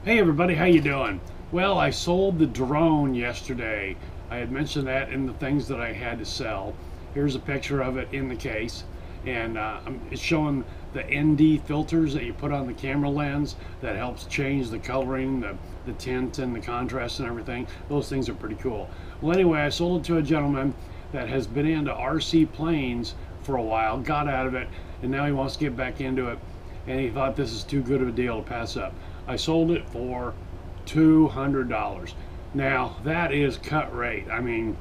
Hey everybody, how you doing? Well, I sold the drone yesterday. I had mentioned that in the things that I had to sell. Here's a picture of it in the case, and it's showing the ND filters that you put on the camera lens that helps change the coloring, the tint and the contrast and everything. Those things are pretty cool. Well, anyway, I sold it to a gentleman that has been into RC planes for a while, got out of it, and now he wants to get back into it, and he thought this is too good of a deal to pass up. I sold it for $200. Now that is cut rate. I mean,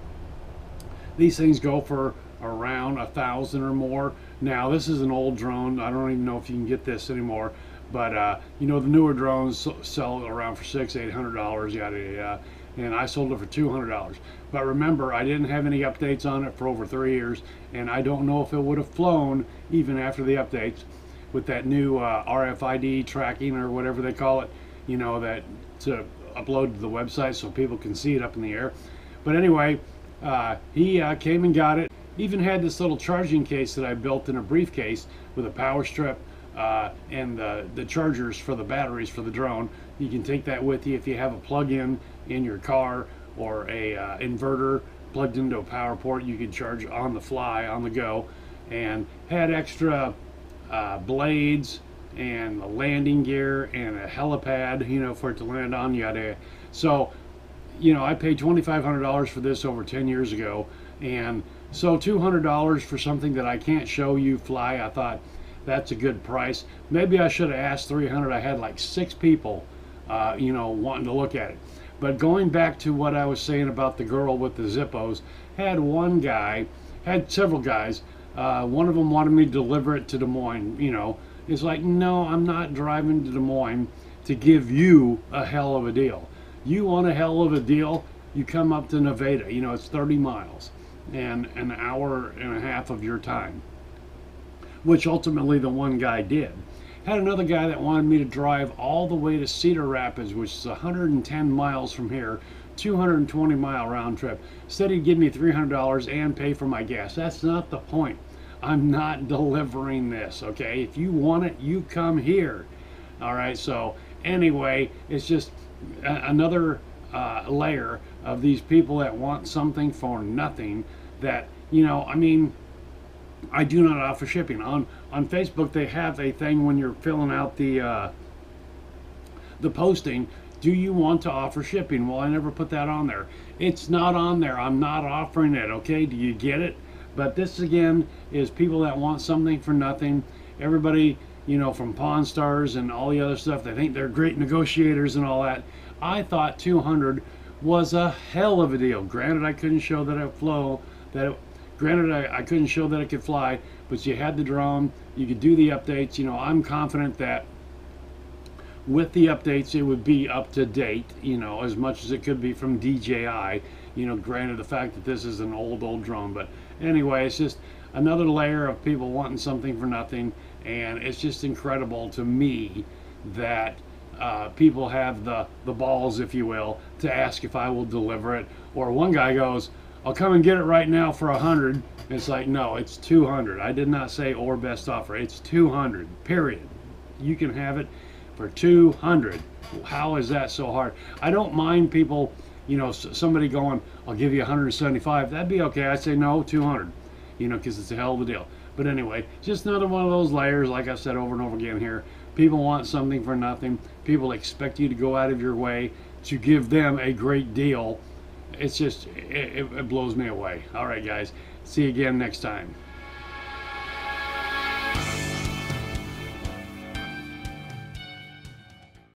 these things go for around $1,000 or more. Now this is an old drone. I don't even know if you can get this anymore, but you know, the newer drones sell around for $600-800, yada yada, and I sold it for $200. But remember, I didn't have any updates on it for over 3 years, and I don't know if it would have flown even after the updates with that new RFID tracking or whatever they call it, you know, that to upload to the website so people can see it up in the air. But anyway, he came and got it. Even had this little charging case that I built in a briefcase with a power strip and the chargers for the batteries for the drone. You can take that with you if you have a plug-in in your car or a inverter plugged into a power port. You can charge on the fly, on the go, and had extra blades and a landing gear and a helipad, you know, for it to land on, yada. So, you know, I paid $2,500 for this over 10 years ago, and so $200 for something that I can't show you fly, I thought that's a good price. Maybe I should have asked $300. I had like 6 people, you know, wanting to look at it. But going back to what I was saying about the girl with the Zippos, had several guys. One of them wanted me to deliver it to Des Moines. You know, it's like, no, I'm not driving to Des Moines to give you a hell of a deal. You want a hell of a deal, you come up to Nevada. You know, it's 30 miles and an hour and a half of your time, which ultimately the one guy did. Had another guy that wanted me to drive all the way to Cedar Rapids, which is 110 miles from here, 220-mile round trip. Said he'd give me $300 and pay for my gas. That's not the point. I'm not delivering this, okay? If you want it, you come here. All right, so anyway, it's just another layer of these people that want something for nothing that, you know, I mean, I do not offer shipping. On Facebook, they have a thing when you're filling out the posting, do you want to offer shipping? Well, I never put that on there. It's not on there. I'm not offering it, okay? Do you get it? But this, again, is people that want something for nothing. Everybody, you know, from Pawn Stars and all the other stuff, they think they're great negotiators and all that. I thought $200 was a hell of a deal. Granted, I couldn't show that it flew, granted, I couldn't show that it could fly, but you had the drone, you could do the updates. You know, I'm confident that with the updates it would be up to date, you know, as much as it could be from DJI, you know, granted the fact that this is an old drone. But anyway, it's just another layer of people wanting something for nothing, and it's just incredible to me that people have the balls, if you will, to ask if I will deliver it. Or one guy goes, I'll come and get it right now for $100. It's like, no, it's $200. I did not say or best offer. It's $200, period. You can have it for $200. How is that so hard? I don't mind people, you know, somebody going, I'll give you $175. That'd be okay. I'd say no, $200, you know, because it's a hell of a deal. But anyway, just another one of those layers, like I've said over and over again here. People want something for nothing. People expect you to go out of your way to give them a great deal. It's just, it blows me away. All right, guys. See you again next time.